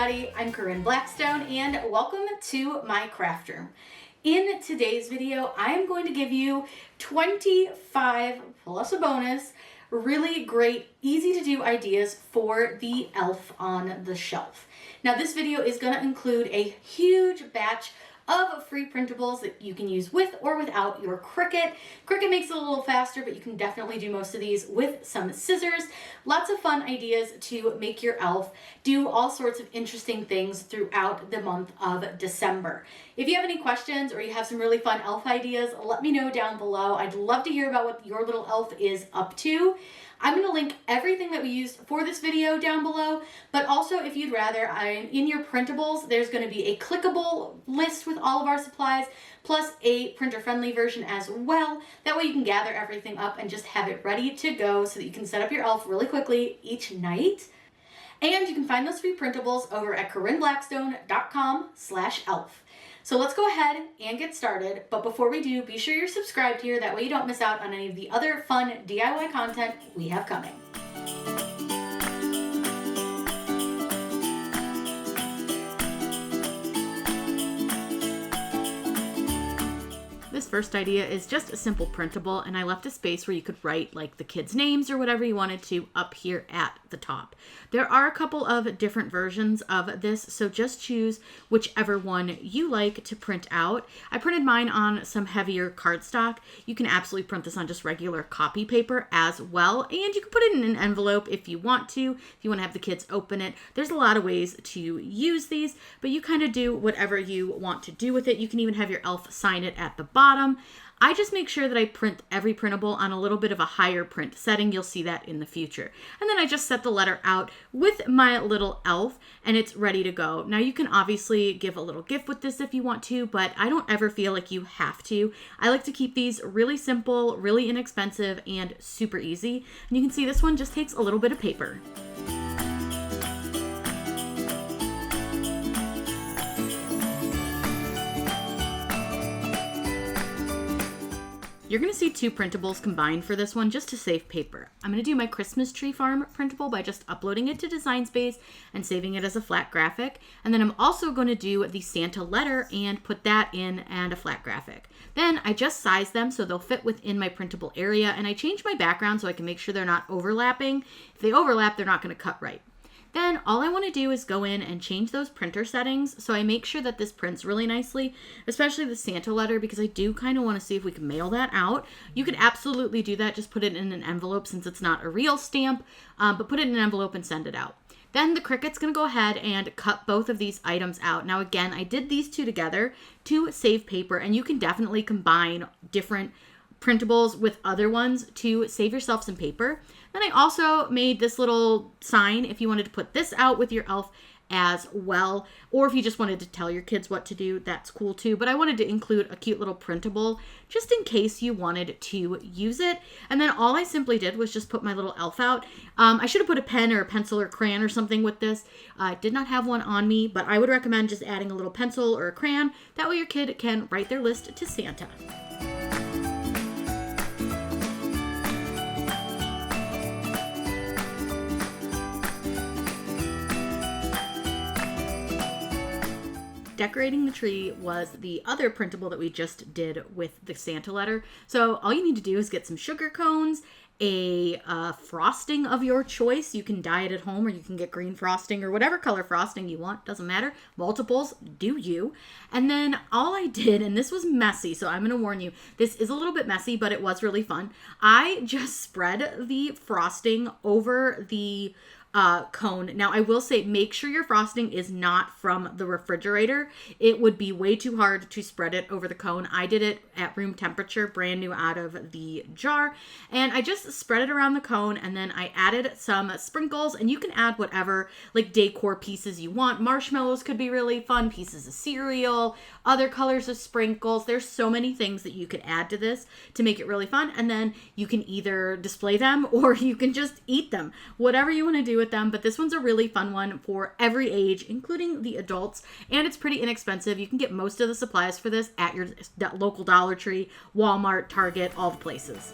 everybody, I'm Corinne Blackstone and welcome to my craft room. In today's video, I'm going to give you 25 plus a bonus really great, easy to do ideas for the elf on the shelf. Now this video is going to include a huge batch of free printables that you can use with or without your CRICUT. CRICUT makes it a little faster, but you can definitely do most of these with some scissors. Lots of fun ideas to make your elf do all sorts of interesting things throughout the month of December. If you have any questions or you have some really fun elf ideas, let me know down below. I'd love to hear about what your little elf is up to. I'm going to link everything that we used for this video down below, but also if you'd rather, in your printables, there's going to be a clickable list with all of our supplies, plus a printer-friendly version as well. That way you can gather everything up and just have it ready to go so that you can set up your elf really quickly each night. And you can find those free printables over at CorinneBlackstone.com/elf. So let's go ahead and get started, but before we do, be sure you're subscribed here, that way you don't miss out on any of the other fun DIY content we have coming. This first idea is just a simple printable, and I left a space where you could write like the kids' names or whatever you wanted to up here at the top. There are a couple of different versions of this, so just choose whichever one you like to print out. I printed mine on some heavier cardstock. You can absolutely print this on just regular copy paper as well, and you can put it in an envelope if you want to, if you want to have the kids open it. There's a lot of ways to use these, but you kind of do whatever you want to do with it. You can even have your elf sign it at the bottom. I just make sure that I print every printable on a little bit of a higher print setting. You'll see that in the future. And then I just set the letter out with my little elf and it's ready to go. Now you can obviously give a little gift with this if you want to, but I don't ever feel like you have to. I like to keep these really simple, really inexpensive, and super easy. And you can see this one just takes a little bit of paper. You're going to see two printables combined for this one just to save paper. I'm going to do my Christmas tree farm printable by just uploading it to Design Space and saving it as a flat graphic. And then I'm also going to do the Santa letter and put that in and a flat graphic. Then I just size them so they'll fit within my printable area, and I change my background so I can make sure they're not overlapping. If they overlap, they're not going to cut right. Then all I want to do is go in and change those printer settings so I make sure that this prints really nicely, especially the Santa letter, because I do kind of want to see if we can mail that out. You could absolutely do that, just put it in an envelope since it's not a real stamp, but put it in an envelope and send it out. Then the CRICUT's going to go ahead and cut both of these items out. Now again, I did these two together to save paper, and you can definitely combine different printables with other ones to save yourself some paper. Then I also made this little sign if you wanted to put this out with your elf as well, or if you just wanted to tell your kids what to do, that's cool too. But I wanted to include a cute little printable just in case you wanted to use it. And then all I simply did was just put my little elf out. I should have put a pen or a pencil or crayon or something with this. I did not have one on me, but I would recommend just adding a little pencil or a crayon. That way your kid can write their list to Santa. Decorating the tree was the other printable that we just did with the Santa letter. So all you need to do is get some sugar cones, a frosting of your choice. You can dye it at home, or you can get green frosting or whatever color frosting you want. Doesn't matter. Multiples, do you. And then all I did, and this was messy, so I'm going to warn you, this is a little bit messy, but it was really fun. I just spread the frosting over the cone. Now I will say, make sure your frosting is not from the refrigerator. It would be way too hard to spread it over the cone. I did it at room temperature, brand new out of the jar, and I just spread it around the cone, and then I added some sprinkles, and you can add whatever like decor pieces you want. Marshmallows could be really fun, pieces of cereal, other colors of sprinkles. There's so many things that you could add to this to make it really fun, and then you can either display them or you can just eat them, whatever you want to do with them. But this one's a really fun one for every age, including the adults, and it's pretty inexpensive. You can get most of the supplies for this at your local Dollar Tree, Walmart, Target, all the places.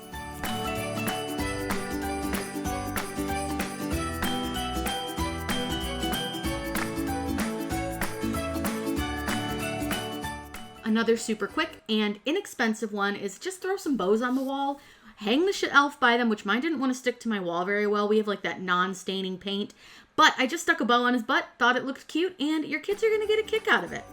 another super quick and inexpensive one is just throw some bows on the wall. Hang the elf by them, which mine didn't want to stick to my wall very well. We have like that non-staining paint. But I just stuck a bow on his butt, thought it looked cute, and your kids are going to get a kick out of it.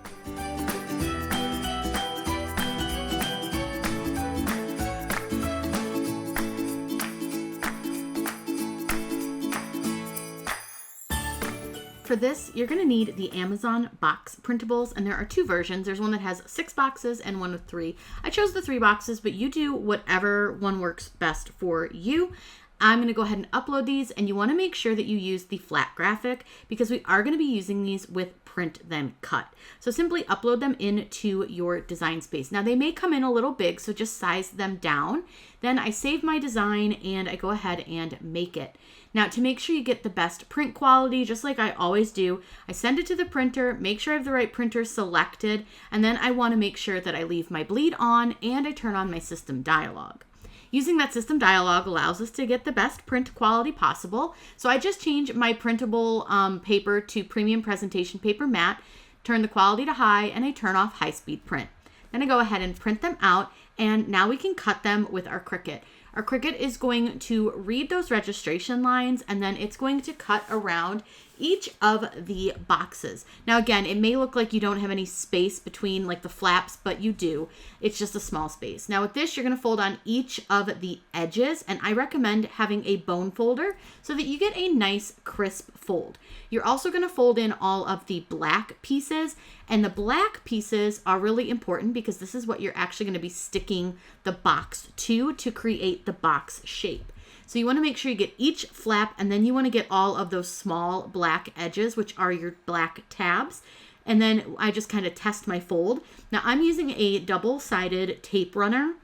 For this, you're going to need the Amazon box printables, and there are 2 versions. There's one that has 6 boxes and one with 3. I chose the 3 boxes, but you do whatever one works best for you. I'm going to go ahead and upload these, and you want to make sure that you use the flat graphic because we are going to be using these with print then cut. So simply upload them into your design space. Now they may come in a little big, so just size them down. Then I save my design and I go ahead and make it. Now to make sure you get the best print quality, just like I always do, I send it to the printer, make sure I have the right printer selected, and then I want to make sure that I leave my bleed on and I turn on my system dialog. Using that system dialog allows us to get the best print quality possible. So I just changed my printable paper to premium presentation paper matte, turn the quality to high, and I turn off high-speed print. Then I go ahead and print them out, and now we can cut them with our CRICUT. Our CRICUT is going to read those registration lines, and then it's going to cut around each of the boxes. Now again, it may look like you don't have any space between like the flaps, but you do. It's just a small space. Now with this, you're going to fold on each of the edges, and I recommend having a bone folder so that you get a nice crisp fold. You're also going to fold in all of the black pieces, and the black pieces are really important because this is what you're actually going to be sticking the box to create the box shape. So you want to make sure you get each flap, and then you want to get all of those small black edges, which are your black tabs. And then I just kind of test my fold. Now I'm using a double-sided tape runner,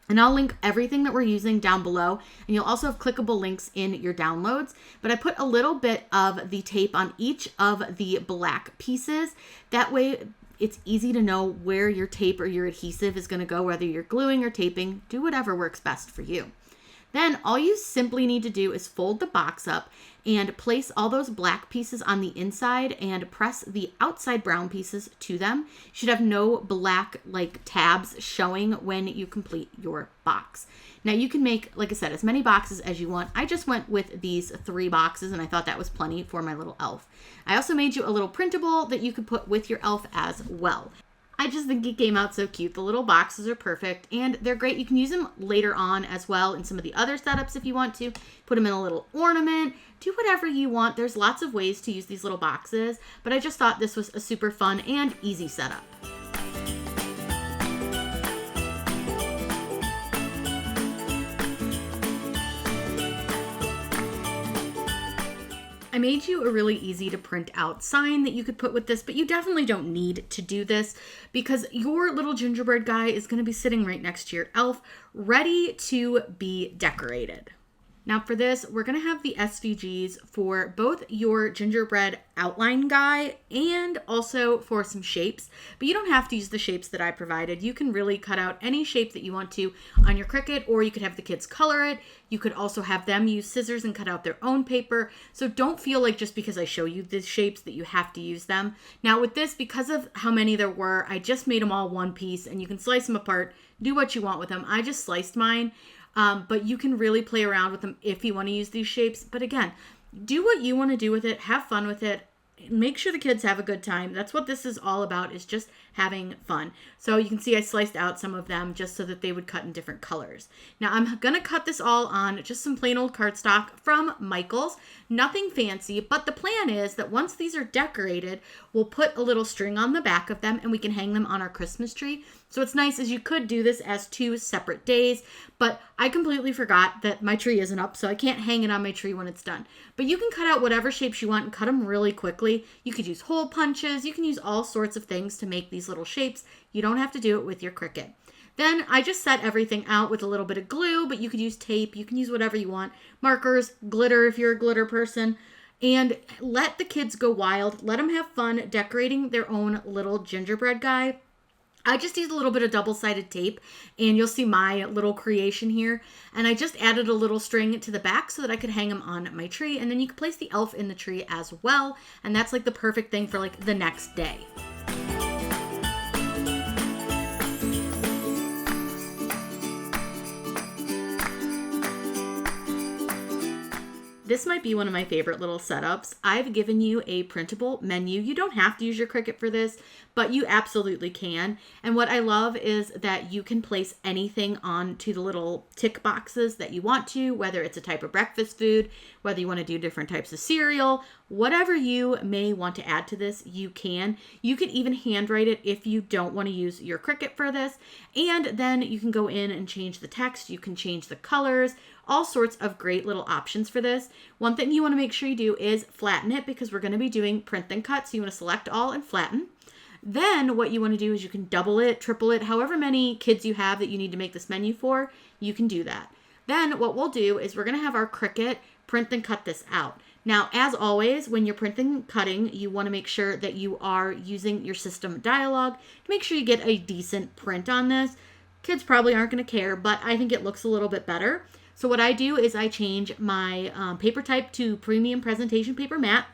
and I'll link everything that we're using down below. And you'll also have clickable links in your downloads. But I put a little bit of the tape on each of the black pieces. That way it's easy to know where your tape or your adhesive is going to go, whether you're gluing or taping. Do whatever works best for you. Then all you simply need to do is fold the box up and place all those black pieces on the inside and press the outside brown pieces to them. You should have no black like tabs showing when you complete your box. Now you can make, like I said, as many boxes as you want. I just went with these 3 boxes and I thought that was plenty for my little elf. I also made you a little printable that you could put with your elf as well. I just think it came out so cute. The little boxes are perfect and they're great. You can use them later on as well in some of the other setups if you want to. Put them in a little ornament. Do whatever you want. There's lots of ways to use these little boxes, but I just thought this was a super fun and easy setup. I made you a really easy to print out sign that you could put with this, but you definitely don't need to do this because your little gingerbread guy is going to be sitting right next to your elf, ready to be decorated. Now for this, we're going to have the SVGs for both your gingerbread outline guy and also for some shapes, but you don't have to use the shapes that I provided. You can really cut out any shape that you want to on your CRICUT, or you could have the kids color it. You could also have them use scissors and cut out their own paper. So don't feel like just because I show you the shapes that you have to use them. Now with this, because of how many there were, I just made them all one piece, and you can slice them apart, do what you want with them. I just sliced mine. But you can really play around with them if you want to use these shapes. But again, do what you want to do with it. Have fun with it. Make sure the kids have a good time. That's what this is all about, is just having fun. So you can see I sliced out some of them just so that they would cut in different colors. Now I'm going to cut this all on just some plain old cardstock from Michael's. Nothing fancy, but the plan is that once these are decorated, we'll put a little string on the back of them and we can hang them on our Christmas tree. So what's nice is you could do this as 2 separate days, but I completely forgot that my tree isn't up, so I can't hang it on my tree when it's done. But you can cut out whatever shapes you want and cut them really quickly. You could use hole punches. You can use all sorts of things to make these little shapes. You don't have to do it with your CRICUT. Then I just set everything out with a little bit of glue, but you could use tape. You can use whatever you want. Markers, glitter if you're a glitter person. And let the kids go wild. Let them have fun decorating their own little gingerbread guy. I just used a little bit of double-sided tape, and you'll see my little creation here. And I just added a little string to the back so that I could hang them on my tree. And then you can place the elf in the tree as well. And that's like the perfect thing for like the next day. This might be one of my favorite little setups. I've given you a printable menu. You don't have to use your CRICUT for this, but you absolutely can. And what I love is that you can place anything onto the little tick boxes that you want to, whether it's a type of breakfast food, whether you want to do different types of cereal, whatever you may want to add to this, you can. You can even handwrite it if you don't want to use your CRICUT for this. And then you can go in and change the text. You can change the colors, all sorts of great little options for this. One thing you want to make sure you do is flatten it, because we're going to be doing print then cut. So you want to select all and flatten. Then what you want to do is you can double it, triple it, however many kids you have that you need to make this menu for, you can do that. Then what we'll do is we're going to have our CRICUT print then cut this out. Now, as always, when you're printing and cutting, you want to make sure that you are using your system dialog to make sure you get a decent print on this. Kids probably aren't going to care, but I think it looks a little bit better. So what I do is I change my paper type to premium presentation paper matte.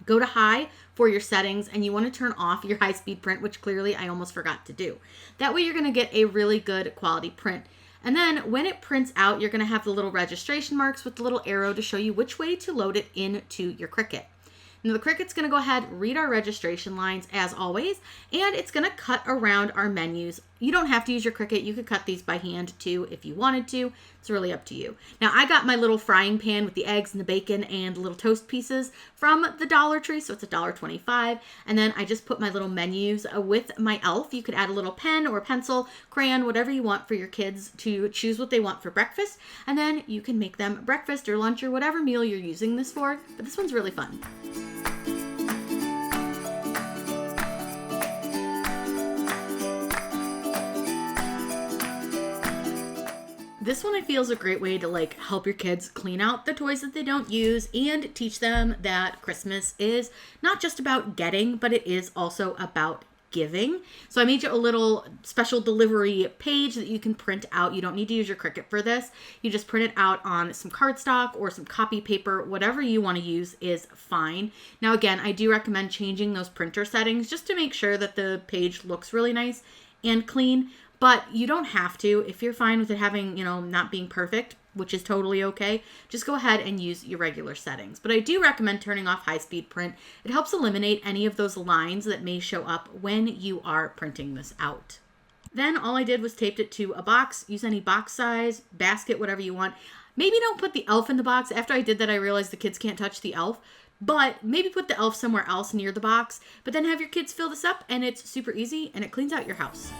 Go to high for your settings, and you want to turn off your high-speed print, which clearly I almost forgot to do. That way you're going to get a really good quality print. And then when it prints out, you're going to have the little registration marks with the little arrow to show you which way to load it into your CRICUT. Now the CRICUT's going to go ahead, read our registration lines as always, and it's going to cut around our menus. You don't have to use your CRICUT. You could cut these by hand too if you wanted to. It's really up to you. Now I got my little frying pan with the eggs and the bacon and the little toast pieces from the Dollar Tree, so it's $1.25. And then I just put my little menus with my elf. You could add a little pen or pencil, crayon, whatever you want for your kids to choose what they want for breakfast. And then you can make them breakfast or lunch or whatever meal you're using this for. But this one's really fun. This one I feel is a great way to help your kids clean out the toys that they don't use and teach them that Christmas is not just about getting, but it is also about giving. So I made you a little special delivery page that you can print out. You don't need to use your CRICUT for this. You just print it out on some cardstock or some copy paper. Whatever you want to use is fine. Now again, I do recommend changing those printer settings just to make sure that the page looks really nice and clean. But you don't have to. If you're fine with it having, not being perfect, which is totally okay, just go ahead and use your regular settings. But I do recommend turning off high-speed print. It helps eliminate any of those lines that may show up when you are printing this out. Then all I did was taped it to a box. Use any box size, basket, whatever you want. Maybe don't put the elf in the box. After I did that, I realized the kids can't touch the elf. But maybe put the elf somewhere else near the box. But then have your kids fill this up, and it's super easy, and it cleans out your house.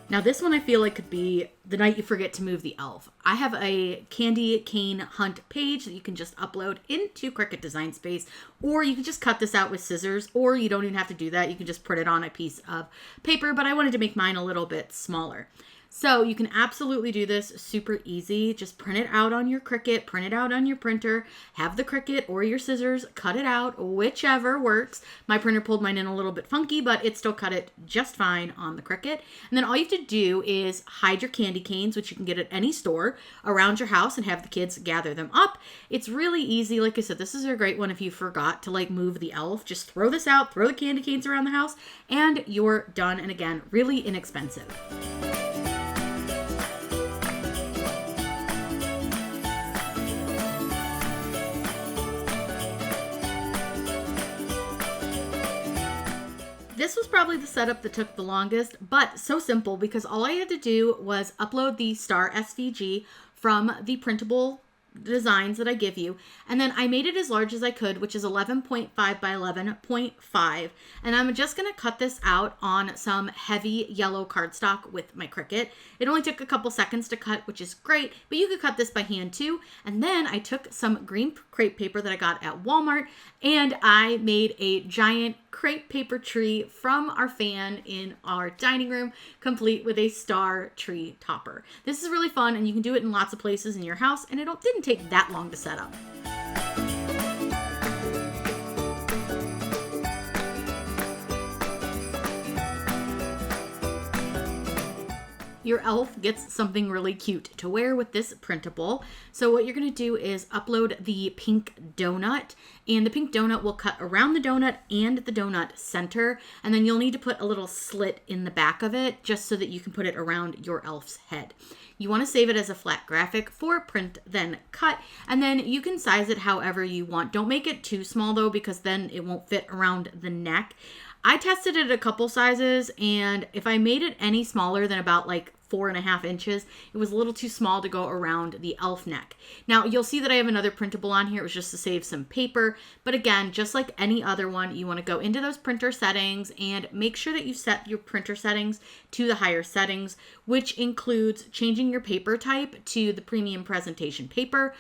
Now this one I feel like could be the night you forget to move the elf. I have a candy cane hunt page that you can just upload into CRICUT Design Space, or you can just cut this out with scissors, or you don't even have to do that. You can just print it on a piece of paper, but I wanted to make mine a little bit smaller. So you can absolutely do this super easy. Just print it out on your CRICUT, print it out on your printer, have the CRICUT or your scissors cut it out, whichever works. My printer pulled mine in a little bit funky, but it still cut it just fine on the CRICUT. And then all you have to do is hide your candy canes, which you can get at any store, around your house and have the kids gather them up. It's really easy. Like I said, this is a great one if you forgot to move the elf. Just throw this out, throw the candy canes around the house, and you're done. And again, really inexpensive. This was probably the setup that took the longest, but so simple because all I had to do was upload the star SVG from the printable designs that I give you, and then I made it as large as I could, which is 11.5 by 11.5, and I'm just going to cut this out on some heavy yellow cardstock with my CRICUT. It only took a couple seconds to cut, which is great, but you could cut this by hand too. And then I took some green crepe paper that I got at Walmart, and I made a giant crepe paper tree from our fan in our dining room, complete with a star tree topper. This is really fun, and you can do it in lots of places in your house, and it didn't take that long to set up. your elf gets something really cute to wear with this printable. So what you're going to do is upload the pink donut, and the pink donut will cut around the donut and the donut center, and then you'll need to put a little slit in the back of it just so that you can put it around your elf's head. You want to save it as a flat graphic for print, then cut, and then you can size it however you want. Don't make it too small though, because then it won't fit around the neck. I tested it a couple sizes, and if I made it any smaller than about like 4.5 inches, it was a little too small to go around the elf neck. Now you'll see that I have another printable on here. It was just to save some paper, but again, just like any other one, you want to go into those printer settings and make sure that you set your printer settings to the higher settings, which includes changing your paper type to the premium presentation paper,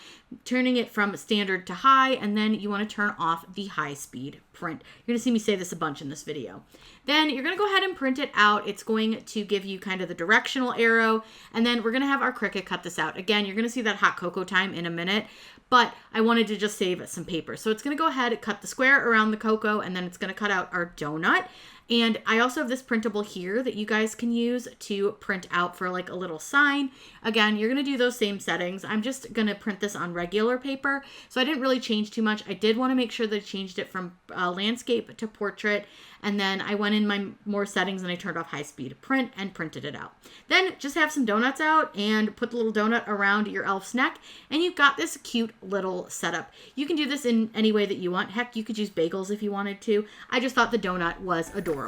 turning it from standard to high, and then you want to turn off the high speed print. You're going to see me say this a bunch in this video. Then you're going to go ahead and print it out. It's going to give you kind of the directional arrow, and then we're going to have our CRICUT cut this out. Again, you're going to see that hot cocoa time in a minute, but I wanted to just save some paper. So it's going to go ahead and cut the square around the cocoa, and then it's going to cut out our donut. And I also have this printable here that you guys can use to print out for like a little sign. Again, you're going to do those same settings. I'm just going to print this on regular paper, so I didn't really change too much. I did want to make sure that I changed it from landscape to portrait, and then I went in my more settings and I turned off high speed print and printed it out. Then just have some donuts out and put the little donut around your elf's neck, and you've got this cute little setup. You can do this in any way that you want. Heck, you could use bagels if you wanted to. I just thought the donut was adorable.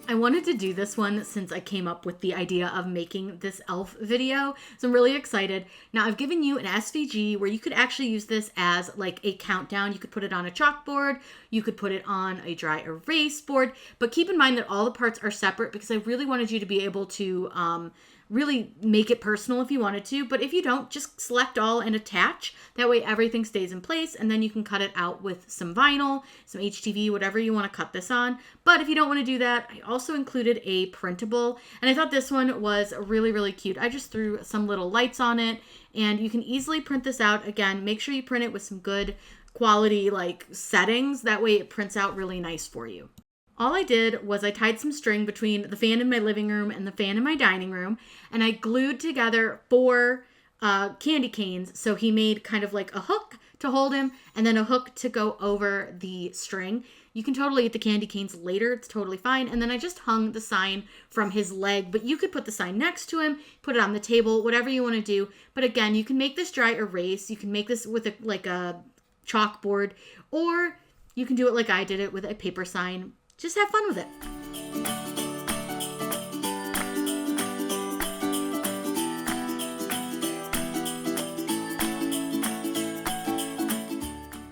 I wanted to do this one since I came up with the idea of making this elf video, so I'm really excited. Now I've given you an SVG where you could actually use this as like a countdown. You could put it on a chalkboard, you could put it on a dry erase board, but keep in mind that all the parts are separate because I really wanted you to be able to really make it personal if you wanted to, but if you don't, just select all and attach. That way everything stays in place, and then you can cut it out with some vinyl, some HTV, whatever you want to cut this on. But if you don't want to do that, I also included a printable, and I thought this one was really, really cute. I just threw some little lights on it, and you can easily print this out. Again, make sure you print it with some good quality like settings. That way it prints out really nice for you. All I did was I tied some string between the fan in my living room and the fan in my dining room, and I glued together 4 candy canes. So he made kind of like a hook to hold him and then a hook to go over the string. You can totally get the candy canes later. It's totally fine. And then I just hung the sign from his leg, but you could put the sign next to him, put it on the table, whatever you want to do. But again, you can make this dry erase. You can make this with like a chalkboard, or you can do it like I did it with a paper sign. Just have fun with it.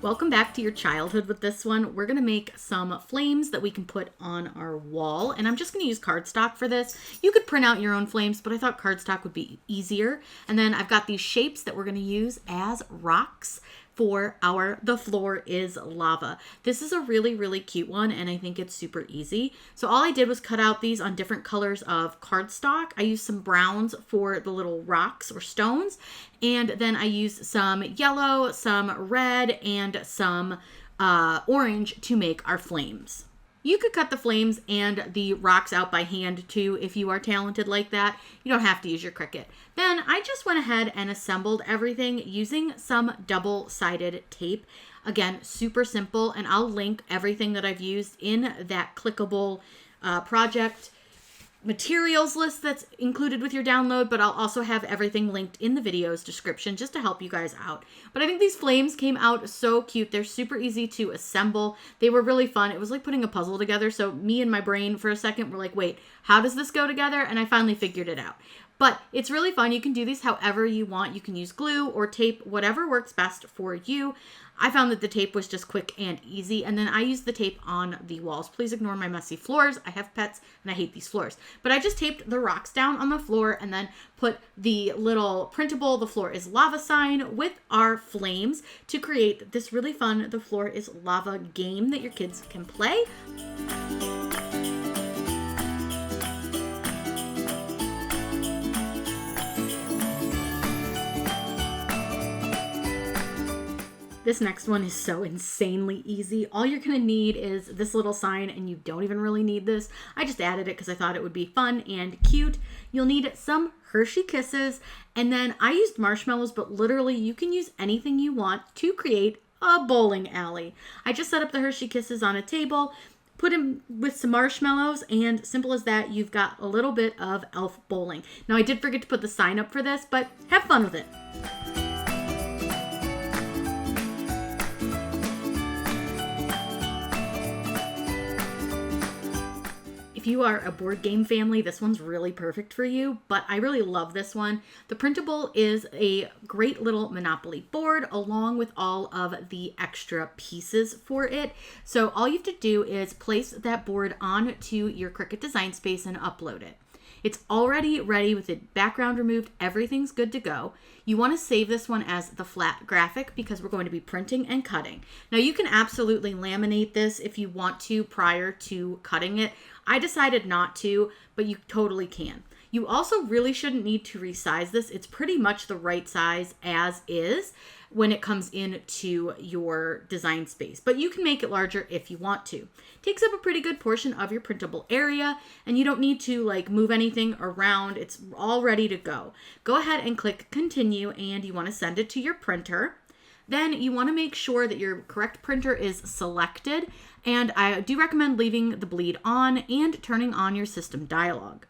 Welcome back to your childhood with this one. We're going to make some flames that we can put on our wall, and I'm just going to use cardstock for this. You could print out your own flames, but I thought cardstock would be easier. And then I've got these shapes that we're going to use as rocks for our The Floor is Lava. This is a really, really cute one, and I think it's super easy. So all I did was cut out these on different colors of cardstock. I used some browns for the little rocks or stones, and then I used some yellow, some red, and some orange to make our flames. You could cut the flames and the rocks out by hand too if you are talented like that. You don't have to use your CRICUT. Then I just went ahead and assembled everything using some double-sided tape. Again, super simple, and I'll link everything that I've used in that clickable project materials list that's included with your download, but I'll also have everything linked in the video's description just to help you guys out. But I think these flames came out so cute. They're super easy to assemble. They were really fun. It was like putting a puzzle together. So me and my brain for a second were like, wait, how does this go together? And I finally figured it out. But it's really fun. You can do these however you want. You can use glue or tape, whatever works best for you. I found that the tape was just quick and easy, and then I used the tape on the walls. Please ignore my messy floors. I have pets, and I hate these floors. But I just taped the rocks down on the floor and then put the little printable The Floor is Lava sign with our flames to create this really fun The Floor is Lava game that your kids can play. This next one is so insanely easy. All you're going to need is this little sign, and you don't even really need this. I just added it because I thought it would be fun and cute. You'll need some Hershey Kisses, and then I used marshmallows, but literally you can use anything you want to create a bowling alley. I just set up the Hershey Kisses on a table, put them with some marshmallows, and simple as that, you've got a little bit of elf bowling. Now, I did forget to put the sign up for this, but have fun with it. If you are a board game family, this one's really perfect for you, but I really love this one. The Printable is a great little Monopoly board along with all of the extra pieces for it. So all you have to do is place that board onto your CRICUT design space and upload it. It's already ready with the background removed. Everything's good to go. You want to save this one as the flat graphic because we're going to be printing and cutting. Now you can absolutely laminate this if you want to prior to cutting it. I decided not to, but you totally can. You also really shouldn't need to resize this. It's pretty much the right size as is when it comes into your design space, but you can make it larger if you want to. It takes up a pretty good portion of your printable area, and you don't need to like move anything around. It's all ready to go. Go ahead and click continue, and you want to send it to your printer. Then you want to make sure that your correct printer is selected, and I do recommend leaving the bleed on and turning on your system dialog.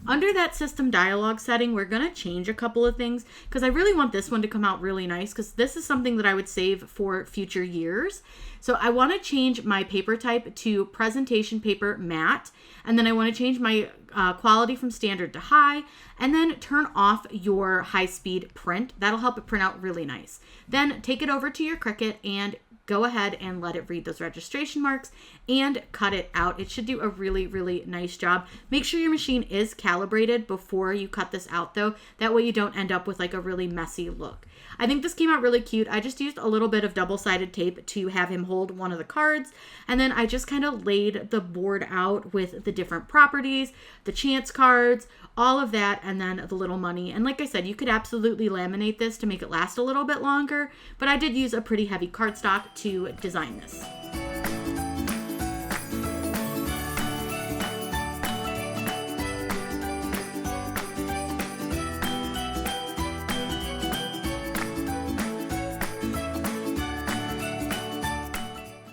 Under that system dialog setting, we're going to change a couple of things because I really want this one to come out really nice because this is something that I would save for future years. So I want to change my paper type to presentation paper matte, and then I want to change my quality from standard to high, and then turn off your high-speed print. That'll help it print out really nice. Then take it over to your CRICUT and go ahead and let it read those registration marks and cut it out. It should do a really, really nice job. Make sure your machine is calibrated before you cut this out though. That way you don't end up with like a really messy look. I think this came out really cute. I just used a little bit of double-sided tape to have him hold one of the cards. And then I just kind of laid the board out with the different properties, the chance cards, all of that, and then the little money. And like I said, you could absolutely laminate this to make it last a little bit longer, but I did use a pretty heavy cardstock to design this.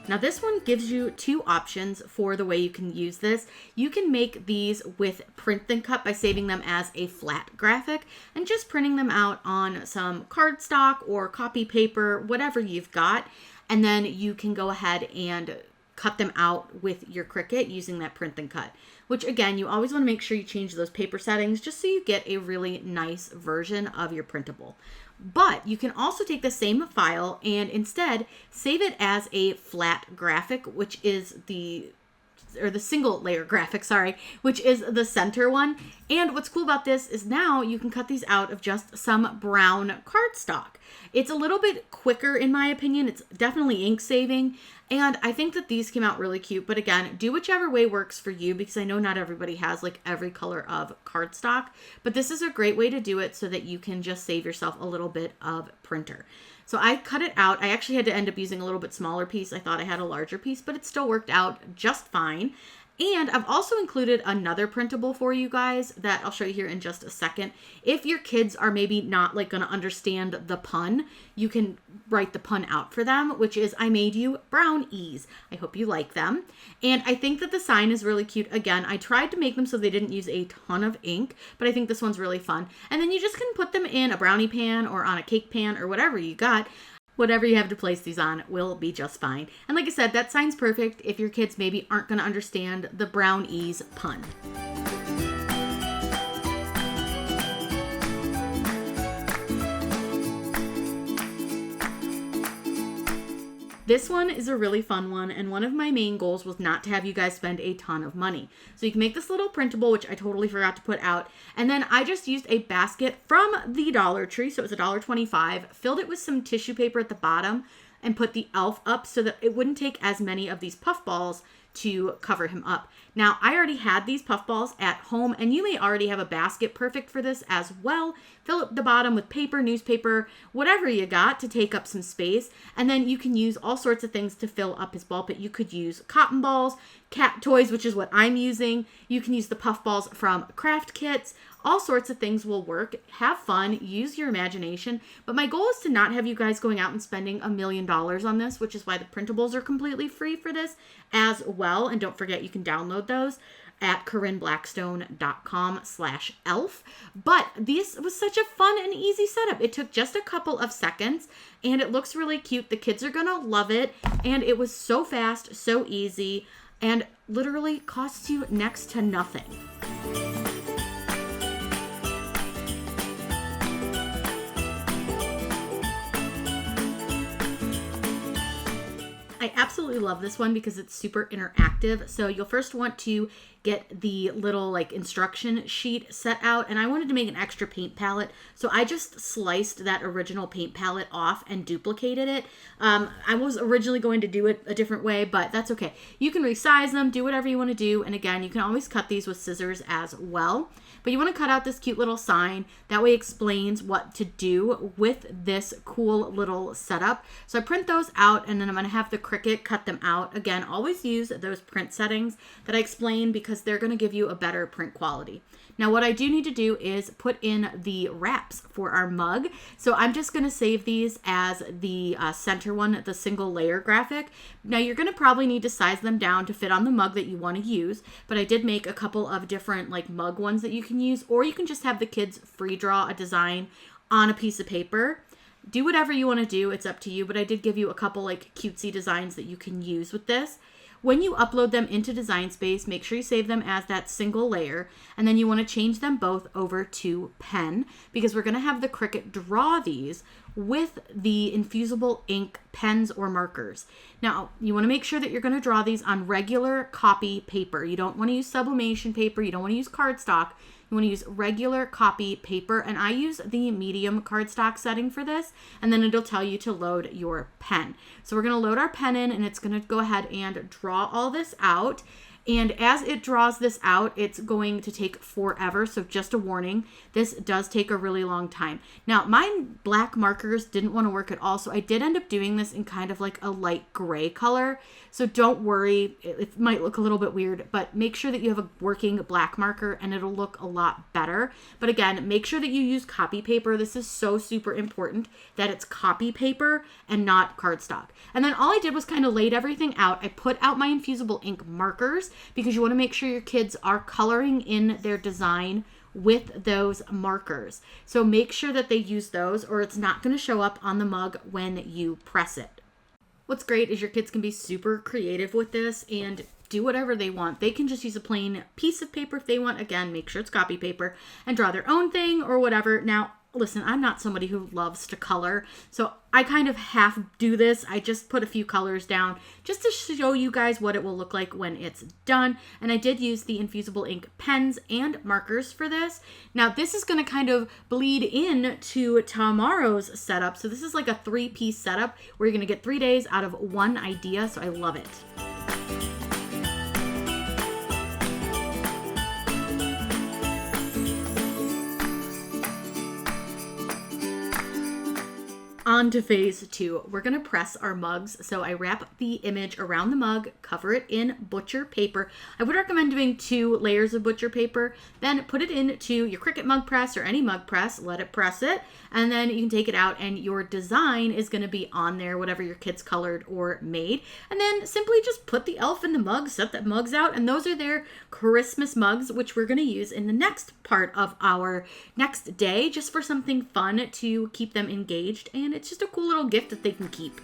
Now this one gives you two options for the way you can use this. You can make these with print and cut by saving them as a flat graphic and just printing them out on some cardstock or copy paper, whatever you've got. And then you can go ahead and cut them out with your CRICUT using that print and cut, which again, you always want to make sure you change those paper settings just so you get a really nice version of your printable. But you can also take the same file and instead save it as a flat graphic, which is the single layer graphic, which is the center one. And what's cool about this is now you can cut these out of just some brown cardstock. It's a little bit quicker in my opinion. It's definitely ink saving. And I think that these came out really cute. But again, do whichever way works for you because I know not everybody has like every color of cardstock. But this is a great way to do it so that you can just save yourself a little bit of printer. So I cut it out. I actually had to end up using a little bit smaller piece. I thought I had a larger piece, but it still worked out just fine. And I've also included another printable for you guys that I'll show you here in just a second. If your kids are maybe not like going to understand the pun, you can write the pun out for them, which is I made you brownies. I hope you like them. And I think that the sign is really cute. Again, I tried to make them so they didn't use a ton of ink, but I think this one's really fun. And then you just can put them in a brownie pan or on a cake pan or whatever you got. Whatever you have to place these on will be just fine. And like I said, that sign's perfect if your kids maybe aren't going to understand the brownies pun. This one is a really fun one, and one of my main goals was not to have you guys spend a ton of money. So you can make this little printable, which I totally forgot to put out, and then I just used a basket from the Dollar Tree, so it was $1.25, filled it with some tissue paper at the bottom, and put the elf up so that it wouldn't take as many of these puff balls to cover him up. Now, I already had these puffballs at home, and you may already have a basket perfect for this as well. Fill up the bottom with paper, newspaper, whatever you got to take up some space. And then you can use all sorts of things to fill up his ball pit. You could use cotton balls, cat toys, which is what I'm using. You can use the puffballs from craft kits. All sorts of things will work. Have fun, use your imagination. But my goal is to not have you guys going out and spending $1 million on this, which is why the printables are completely free for this as well. And don't forget, you can download those at corineblackstone.com/elf. But this was such a fun and easy setup. It took just a couple of seconds and it looks really cute. The kids are gonna love it. And it was so fast, so easy, and literally costs you next to nothing. I absolutely love this one because it's super interactive. So you'll first want to get the little like instruction sheet set out, and I wanted to make an extra paint palette, so I just sliced that original paint palette off and duplicated it. I was originally going to do it a different way, but that's okay. You can resize them, do whatever you want to do, and again, you can always cut these with scissors as well. But you want to cut out this cute little sign. That way it explains what to do with this cool little setup. So I print those out, and then I'm going to have the CRICUT cut them out. Again, always use those print settings that I explained because they're going to give you a better print quality. Now what I do need to do is put in the wraps for our mug. So I'm just going to save these as the center one, the single layer graphic. Now you're going to probably need to size them down to fit on the mug that you want to use, but I did make a couple of different like mug ones that you can use, or you can just have the kids free draw a design on a piece of paper. Do whatever you want to do, it's up to you, but I did give you a couple like cutesy designs that you can use with this. When you upload them into Design Space, make sure you save them as that single layer, and then you want to change them both over to pen because we're going to have the CRICUT draw these with the infusible ink pens or markers. Now, you want to make sure that you're going to draw these on regular copy paper. You don't want to use sublimation paper. You don't want to use cardstock. You want to use regular copy paper, and I use the medium cardstock setting for this, and then it'll tell you to load your pen. So we're going to load our pen in, and it's going to go ahead and draw all this out. And as it draws this out, it's going to take forever. So just a warning, this does take a really long time. Now, my black markers didn't want to work at all, so I did end up doing this in kind of like a light gray color. So don't worry, it might look a little bit weird, but make sure that you have a working black marker and it'll look a lot better. But again, make sure that you use copy paper. This is so super important that it's copy paper and not cardstock. And then all I did was kind of laid everything out. I put out my infusible ink markers because you want to make sure your kids are coloring in their design with those markers. So make sure that they use those or it's not going to show up on the mug when you press it. What's great is your kids can be super creative with this and do whatever they want. They can just use a plain piece of paper if they want. Again, make sure it's copy paper and draw their own thing or whatever. Now, listen, I'm not somebody who loves to color, so I kind of half do this. I just put a few colors down just to show you guys what it will look like when it's done. And I did use the infusible ink pens and markers for this. Now, this is going to kind of bleed in to tomorrow's setup. So this is like a 3-piece setup where you're going to get 3 days out of one idea. So I love it. On to phase 2. We're going to press our mugs. So I wrap the image around the mug, cover it in butcher paper. I would recommend doing 2 layers of butcher paper, then put it into your CRICUT mug press or any mug press, let it press it, and then you can take it out and your design is going to be on there, whatever your kids colored or made. And then simply just put the elf in the mug, set the mugs out, and those are their Christmas mugs, which we're going to use in the next part of our next day, just for something fun to keep them engaged, and it's just a cool little gift that they can keep.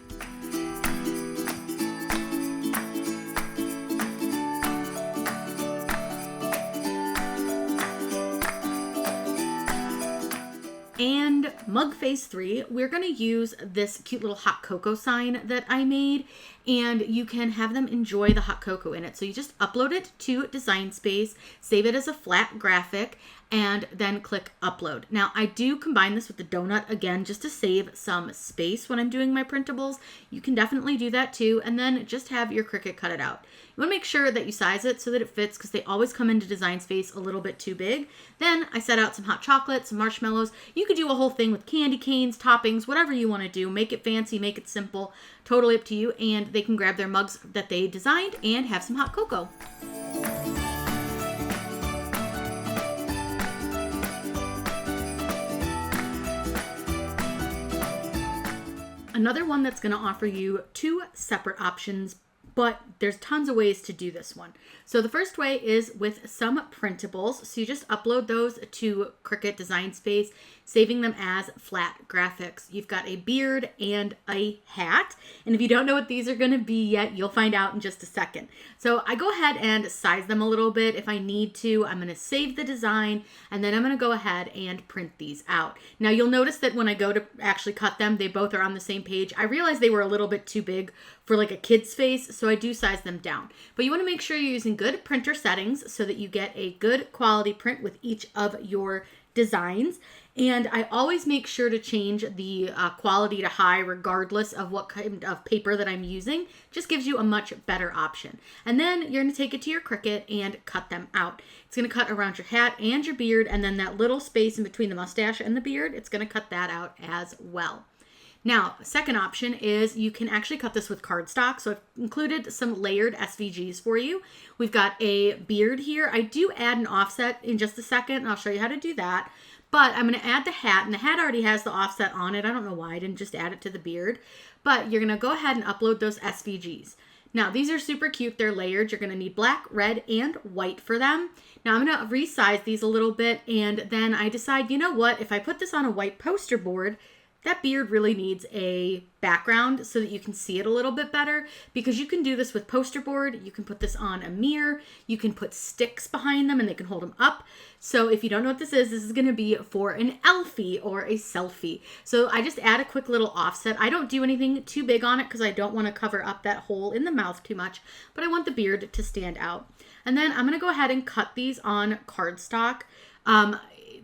And mug phase 3, we're going to use this cute little hot cocoa sign that I made. and you can have them enjoy the hot cocoa in it. So you just upload it to Design Space, save it as a flat graphic, and then click upload. Now I do combine this with the donut again just to save some space when I'm doing my printables. You can definitely do that too, and then just have your Cricut cut it out. You want to make sure that you size it so that it fits, because they always come into Design Space a little bit too big. Then I set out some hot chocolate, some marshmallows. You could do a whole thing with candy canes, toppings, whatever you want to do. Make it fancy, make it simple, totally up to you. And they can grab their mugs that they designed and have some hot cocoa. Another one that's going to offer you two separate options, but there's tons of ways to do this one. So the first way is with some printables. So you just upload those to Cricut Design Space, saving them as flat graphics. You've got a beard and a hat. And if you don't know what these are going to be yet, you'll find out in just a second. So I go ahead and size them a little bit if I need to. I'm going to save the design, and then I'm going to go ahead and print these out. Now you'll notice that when I go to actually cut them, they both are on the same page. I realized they were a little bit too big for like a kid's face, so I do size them down. But you want to make sure you're using good printer settings so that you get a good quality print with each of your designs. And I always make sure to change the quality to high regardless of what kind of paper that I'm using. Just gives you a much better option. And then you're going to take it to your Cricut and cut them out. It's going to cut around your hat and your beard, and then that little space in between the mustache and the beard, it's going to cut that out as well. Now, second option is you can actually cut this with cardstock. So I've included some layered SVGs for you. We've got a beard here. I do add an offset in just a second, and I'll show you how to do that. But I'm going to add the hat, and the hat already has the offset on it. I don't know why I didn't just add it to the beard. But you're going to go ahead and upload those SVGs. Now, these are super cute. They're layered. You're going to need black, red, and white for them. Now, I'm going to resize these a little bit, and then I decide, you know what? If I put this on a white poster board, that beard really needs a background so that you can see it a little bit better, because you can do this with poster board. You can put this on a mirror. You can put sticks behind them and they can hold them up. So if you don't know what this is going to be for an Elfie or a selfie. So I just add a quick little offset. I don't do anything too big on it because I don't want to cover up that hole in the mouth too much, but I want the beard to stand out. And then I'm going to go ahead and cut these on cardstock.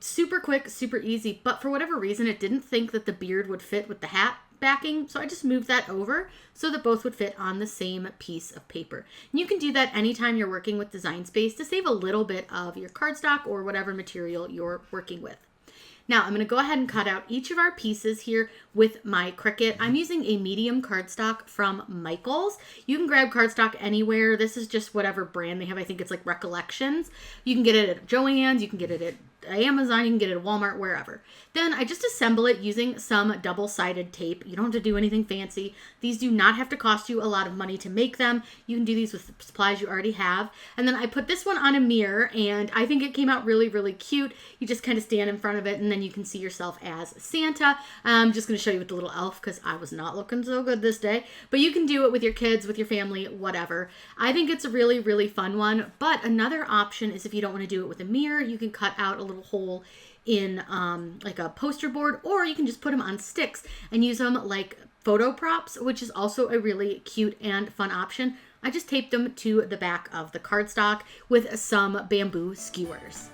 Super quick, super easy, but for whatever reason, it didn't think that the beard would fit with the hat backing, so I just moved that over so that both would fit on the same piece of paper. And you can do that anytime you're working with Design Space to save a little bit of your cardstock or whatever material you're working with. Now, I'm going to go ahead and cut out each of our pieces here with my Cricut. I'm using a medium cardstock from Michaels. You can grab cardstock anywhere. This is just whatever brand they have. I think it's like Recollections. You can get it at Joann's. You can get it at Amazon. You can get it at Walmart, wherever. Then I just assemble it using some double-sided tape. You don't have to do anything fancy. These do not have to cost you a lot of money to make them. You can do these with supplies you already have. And then I put this one on a mirror, and I think it came out really, really cute. You just kind of stand in front of it, and then you can see yourself as Santa. I'm just going to show you with the little elf because I was not looking so good this day. But you can do it with your kids, with your family, whatever. I think it's a really, really fun one. But another option is if you don't want to do it with a mirror, you can cut out a little hole in like a poster board, or you can just put them on sticks and use them like photo props, which is also a really cute and fun option. I just taped them to the back of the cardstock with some bamboo skewers.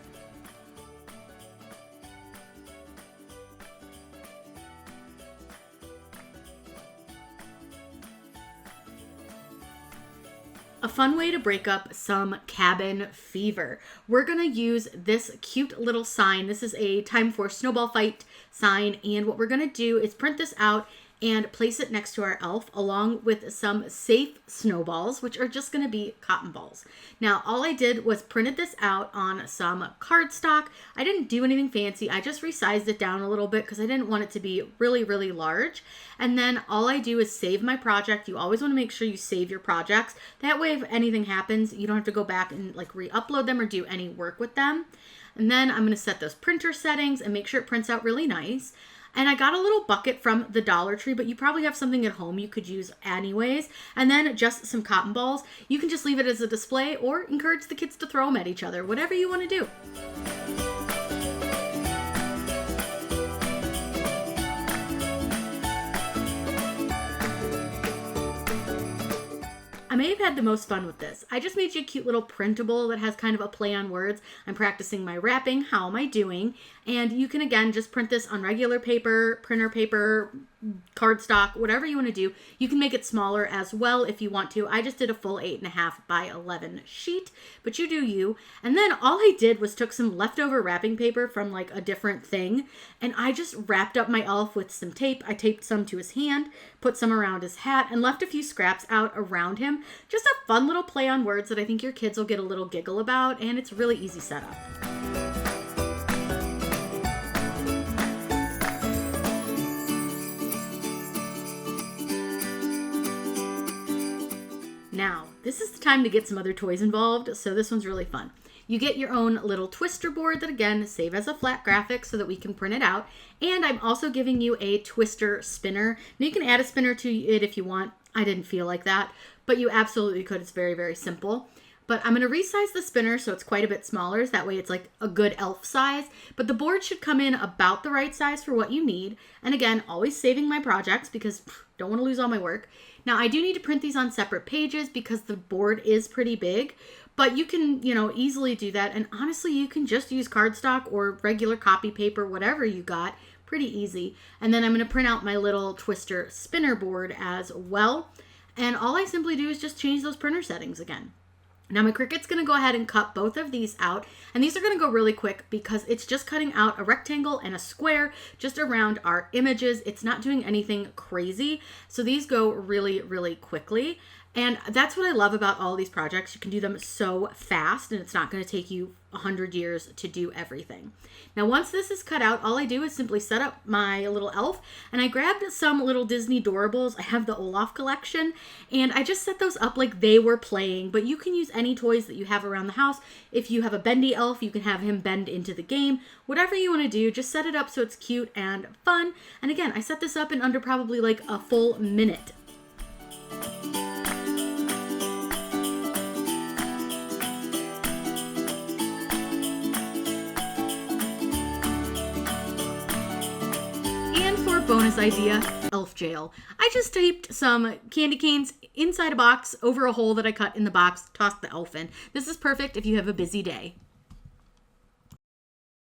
A fun way to break up some cabin fever. We're going to use this cute little sign. This is a Time for Snowball Fight sign, and what we're going to do is print this out and place it next to our elf along with some safe snowballs, which are just going to be cotton balls. Now, all I did was printed this out on some cardstock. I didn't do anything fancy. I just resized it down a little bit because I didn't want it to be really, really large. And then all I do is save my project. You always want to make sure you save your projects. That way, if anything happens, you don't have to go back and like re-upload them or do any work with them. And then I'm going to set those printer settings and make sure it prints out really nice. And I got a little bucket from the Dollar Tree, but you probably have something at home you could use anyways. And then just some cotton balls. You can just leave it as a display or encourage the kids to throw them at each other, whatever you want to do. I may have had the most fun with this. I just made you a cute little printable that has kind of a play on words. I'm practicing my wrapping. How am I doing? And you can, again, just print this on regular paper, printer paper, cardstock, whatever you want to do. You can make it smaller as well if you want to. I just did a full 8.5 by 11 sheet, but you do you. And then all I did was took some leftover wrapping paper from like a different thing, and I just wrapped up my elf with some tape. I taped some to his hand, put some around his hat, and left a few scraps out around him. Just a fun little play on words that I think your kids will get a little giggle about, and it's really easy setup. Now, this is the time to get some other toys involved, so this one's really fun. You get your own little twister board that, again, save as a flat graphic so that we can print it out. And I'm also giving you a twister spinner. Now, you can add a spinner to it if you want. I didn't feel like that, but you absolutely could. It's very, very simple. But I'm going to resize the spinner so it's quite a bit smaller. So that way it's like a good elf size. But the board should come in about the right size for what you need. And again, always saving my projects because don't want to lose all my work. Now, I do need to print these on separate pages because the board is pretty big. But you can, easily do that. And honestly, you can just use cardstock or regular copy paper, whatever you got. Pretty easy. And then I'm going to print out my little twister spinner board as well. And all I simply do is just change those printer settings again. Now my CRICUT's going to go ahead and cut both of these out, and these are going to go really quick because it's just cutting out a rectangle and a square just around our images. It's not doing anything crazy, so these go really, really quickly. And that's what I love about all these projects. You can do them so fast, and it's not going to take you 100 years to do everything. Now, once this is cut out, all I do is simply set up my little elf, and I grabbed some little Disney Doorables. I have the Olaf collection, and I just set those up like they were playing, but you can use any toys that you have around the house. If you have a bendy elf, you can have him bend into the game. Whatever you want to do, just set it up so it's cute and fun. And again, I set this up in under probably like a full minute. Bonus idea, elf jail. I just taped some candy canes inside a box over a hole that I cut in the box, tossed the elf in. This is perfect if you have a busy day.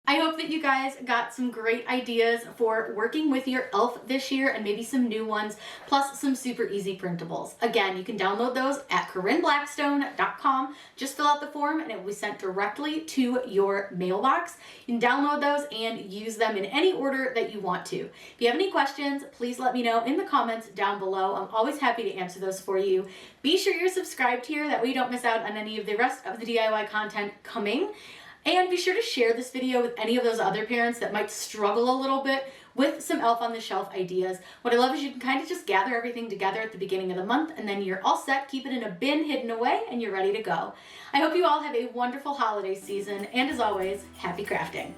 I hope that you guys got some great ideas for working with your elf this year and maybe some new ones, plus some super easy printables. Again, you can download those at CorinneBlackstone.com. Just fill out the form and it will be sent directly to your mailbox. You can download those and use them in any order that you want to. If you have any questions, please let me know in the comments down below. I'm always happy to answer those for you. Be sure you're subscribed here, that way you don't miss out on any of the rest of the DIY content coming. And be sure to share this video with any of those other parents that might struggle a little bit with some elf on the shelf ideas. What I love is you can kind of just gather everything together at the beginning of the month, and then you're all set, keep it in a bin hidden away, and you're ready to go. I hope you all have a wonderful holiday season, and as always, happy crafting.